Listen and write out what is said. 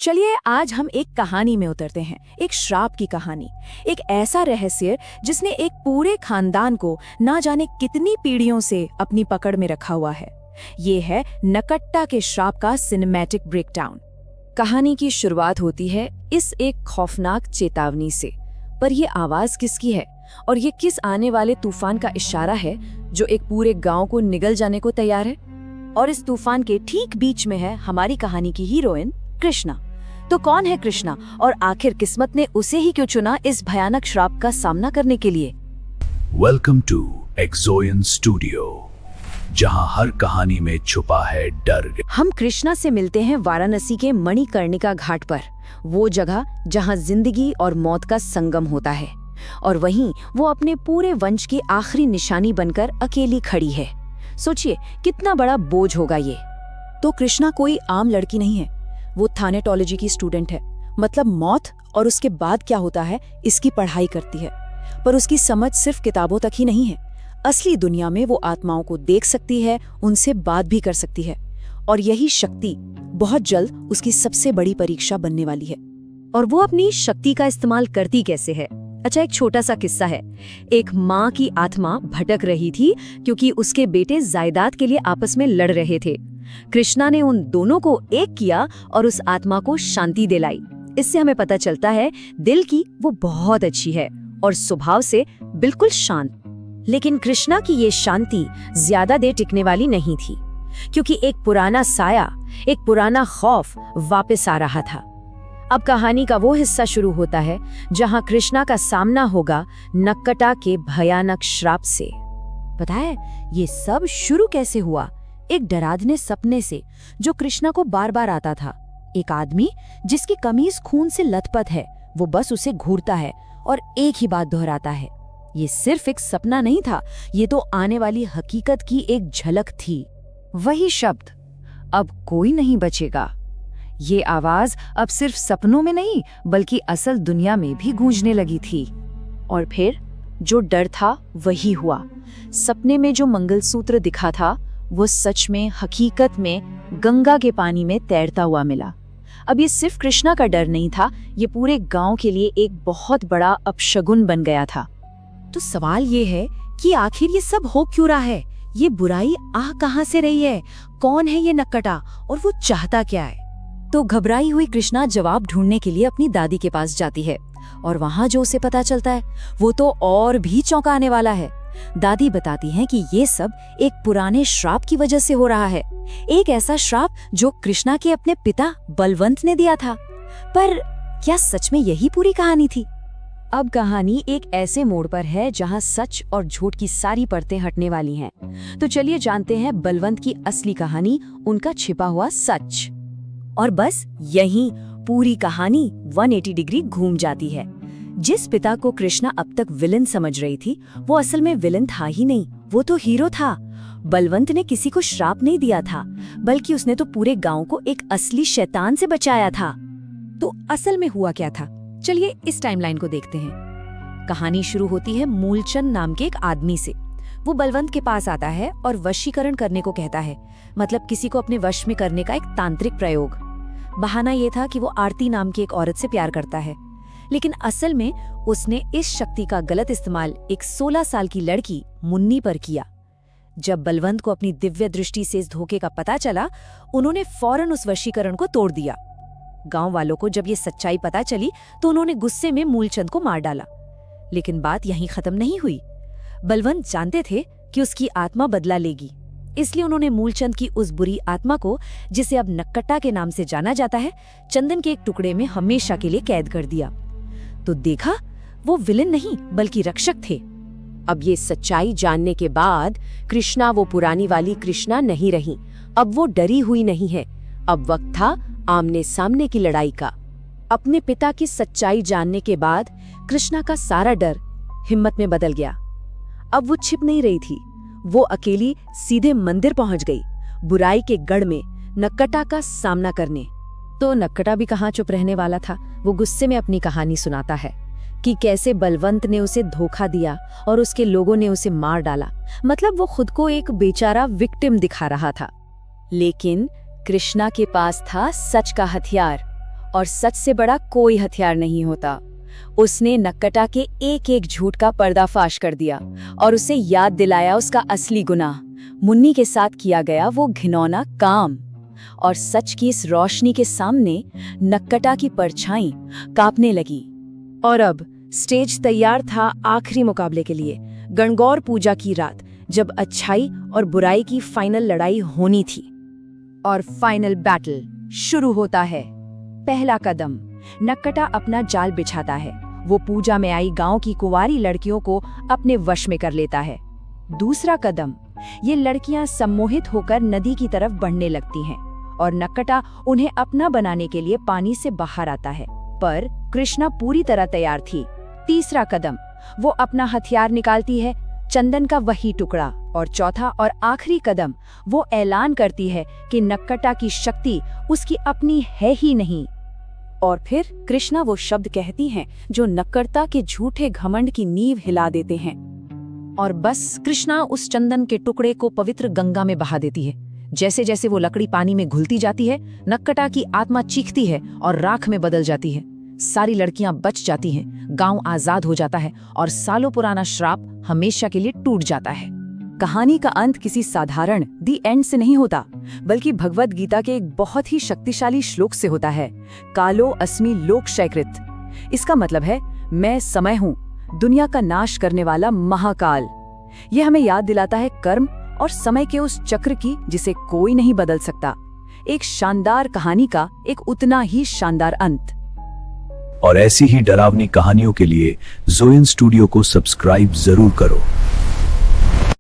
चलिए आज हम एक कहानी में उतरते हैं, एक श्राप की कहानी। एक ऐसा रहस्य जिसने एक पूरे खानदान को ना जाने कितनी पीढ़ियों से अपनी पकड़ में रखा हुआ है। ये है नकट्टा के श्राप का सिनेमैटिक ब्रेकडाउन। कहानी की शुरुआत होती है इस एक खौफनाक चेतावनी से, पर ये आवाज किसकी है और ये किस आने वाले तूफान का इशारा है जो एक पूरे गांव को निगल जाने को तैयार है। और इस तूफान के ठीक बीच में है हमारी कहानी की हीरोइन कृष्णा। तो कौन है कृष्णा और आखिर किस्मत ने उसे ही क्यों चुना इस भयानक श्राप का सामना करने के लिए। वेलकम टू एक्सोयन स्टूडियो, जहां हर कहानी में छुपा है डर। हम कृष्णा से मिलते हैं वाराणसी के मणिकर्णिका घाट पर, वो जगह जहां जिंदगी और मौत का संगम होता है। और वहीं वो अपने पूरे वंश की आखिरी निशानी बनकर अकेली खड़ी है। सोचिए कितना बड़ा बोझ होगा ये। तो कृष्णा कोई आम लड़की नहीं है, वो थानेटोलॉजी की स्टूडेंट है। मतलब मौत और उसके बाद क्या होता है इसकी पढ़ाई करती है। पर उसकी समझ सिर्फ किताबों तक ही नहीं है, असली दुनिया में वो आत्माओं को देख सकती है, उनसे बात भी कर सकती है। और यही शक्ति बहुत जल्द उसकी सबसे बड़ी परीक्षा बनने वाली है। और वो अपनी शक्ति का इस्तेमाल करती कैसे है? अच्छा, एक छोटा सा किस्सा है। एक माँ की आत्मा भटक रही थी क्योंकि उसके बेटे जायदाद के लिए आपस में लड़ रहे थे। कृष्णा ने उन दोनों को एक किया और उस आत्मा को शांति दिलाई। इससे हमें पता चलता है दिल की वो बहुत अच्छी है और स्वभाव से बिल्कुल शांत। लेकिन कृष्णा की ये शांति ज्यादा देर टिकने वाली नहीं थी, क्योंकि एक पुराना साया, एक पुराना खौफ वापस आ रहा था। अब कहानी का वो हिस्सा शुरू होता है जहां कृष्णा का सामना होगा नक्कटा के भयानक श्राप से। पता है ये सब शुरू कैसे हुआ? एक डरावने सपने से जो कृष्णा को बार बार आता था। एक आदमी जिसकी कमीज खून से लथपथ है, वो बस उसे घूरता है और एक ही बात दोहराता है। ये सिर्फ एक सपना नहीं था, ये तो आने वाली हकीकत की एक झलक थी। वही शब्द, अब कोई नहीं बचेगा। ये आवाज अब सिर्फ सपनों में नहीं बल्कि असल दुनिया में भी गूंजने लगी थी। और फिर जो डर था वही हुआ। सपने में जो मंगलसूत्र दिखा था वो सच में हकीकत में गंगा के पानी में तैरता हुआ मिला। अब ये सिर्फ कृष्णा का डर नहीं था, ये पूरे गांव के लिए एक बहुत बड़ा अपशगुन बन गया था। तो सवाल ये है कि आखिर ये सब हो क्यों रहा है? ये बुराई आ कहां से रही है? कौन है ये नक्कटा और वो चाहता क्या है? तो घबराई हुई कृष्णा जवाब ढूंढने के लिए अपनी दादी के पास जाती है। और वहां जो उसे पता चलता है वो तो और भी चौंकाने वाला है। दादी बताती हैं कि ये सब एक पुराने श्राप की वजह से हो रहा है। एक ऐसा श्राप जो कृष्णा के अपने पिता बलवंत ने दिया था। पर क्या सच में यही पूरी कहानी थी? अब कहानी एक ऐसे मोड़ पर है जहां सच और झूठ की सारी परतें हटने वाली हैं। तो चलिए जानते हैं बलवंत की असली कहानी, उनका छिपा हुआ सच। और बस यहीं पूरी कहानी 180 डिग्री घूम जाती है। जिस पिता को कृष्णा अब तक विलन समझ रही थी, वो असल में विलन था ही नहीं, वो तो हीरो था। बलवंत ने किसी को श्राप नहीं दिया था, बल्कि उसने तो पूरे गांव को एक असली शैतान से बचाया था। तो असल में हुआ क्या था? चलिए इस टाइमलाइन को देखते हैं। कहानी शुरू होती है मूलचंद नाम के एक आदमी से। वो बलवंत के पास आता है और वशीकरण करने को कहता है, मतलब किसी को अपने वश में करने का एक तांत्रिक प्रयोग। बहाना ये था कि वो आरती नाम की एक औरत से प्यार करता है, लेकिन असल में उसने इस शक्ति का गलत इस्तेमाल एक 16 साल की लड़की मुन्नी पर किया। जब बलवंत को अपनी दिव्य दृष्टि से इस धोखे का पता चला, उन्होंने फौरन उस वशीकरण को तोड़ दिया। गांव वालों को जब ये सच्चाई पता चली तो उन्होंने गुस्से में मूलचंद को मार डाला। लेकिन बात यहीं खत्म नहीं हुई। बलवंत जानते थे कि उसकी आत्मा बदला लेगी, इसलिए उन्होंने मूलचंद की उस बुरी आत्मा को, जिसे अब नक्कटा के नाम से जाना जाता है, चंदन के एक टुकड़े में हमेशा के लिए कैद कर दिया। तो देखा, वो विलेन नहीं बल्कि रक्षक थे। अब ये सच्चाई जानने के बाद कृष्णा वो पुरानी वाली कृष्णा नहीं रही। अब वो डरी हुई नहीं है। अब वक्त था आमने सामने की लड़ाई का। अपने पिता की सच्चाई जानने के बाद कृष्णा का सारा डर हिम्मत में बदल गया। अब वो छिप नहीं रही थी, वो अकेली सीधे मंदिर पहुंच गई, बुराई के गढ़ में नक्कटा का सामना करने। तो नक्कटा भी कहाँ चुप रहने वाला था। वो गुस्से में अपनी कहानी सुनाता है कि कैसे बलवंत ने उसे धोखा दिया और उसके लोगों ने उसे मार डाला। मतलब वो खुद को एक बेचारा विक्टिम दिखा रहा था। लेकिन कृष्णा के पास था सच का हथियार, और सच से बड़ा कोई हथियार नहीं होता। उसने नक्कटा के एक एक झूठ का पर्दाफाश कर दिया और उसे याद दिलाया उसका असली गुनाह, मुन्नी के साथ किया गया वो घिनौना काम। और सच की इस रोशनी के सामने नक्कटा की परछाई कांपने लगी। और अब स्टेज तैयार था आखिरी मुकाबले के लिए, गणगौर पूजा की रात, जब अच्छाई और बुराई की फाइनल लड़ाई होनी थी। और फाइनल बैटल शुरू होता है। पहला कदम, नक्कटा अपना जाल बिछाता है। वो पूजा में आई गांव की कुंवारी लड़कियों को अपने वश में कर लेता है। दूसरा कदम, ये लड़कियां सम्मोहित होकर नदी की तरफ बढ़ने लगती हैं और नक्कटा उन्हें अपना बनाने के लिए पानी से बाहर आता है। पर कृष्णा पूरी तरह तैयार थी। तीसरा कदम, वो अपना हथियार निकालती है, चंदन का वही टुकड़ा। और चौथा और आखिरी कदम, वो ऐलान करती है कि नक्कटा की शक्ति उसकी अपनी है ही नहीं। और फिर कृष्णा वो शब्द कहती हैं जो नक्कड़ता के झूठे घमंड की नींव हिला देते हैं। और बस कृष्णा उस चंदन के टुकड़े को पवित्र गंगा में बहा देती है। जैसे जैसे वो लकड़ी पानी में घुलती जाती है, नक्कटा की आत्मा चीखती है और राख में बदल जाती है। सारी लड़कियां बच जाती हैं, गांव आजाद हो जाता है और सालों पुराना श्राप हमेशा के लिए टूट जाता है। कहानी का अंत किसी साधारण दी एंड से नहीं होता, बल्कि भगवद गीता के एक बहुत ही शक्तिशाली श्लोक से होता है, कालो अस्मि लोक क्षयकृत। इसका मतलब है, मैं समय हूँ, दुनिया का नाश करने वाला महाकाल। यह हमें याद दिलाता है कर्म और समय के उस चक्र की जिसे कोई नहीं बदल सकता। एक शानदार कहानी का एक उतना ही शानदार अंत। और ऐसी ही डरावनी कहानियों के लिए ज़ोयन स्टूडियो को सब्सक्राइब जरूर करो।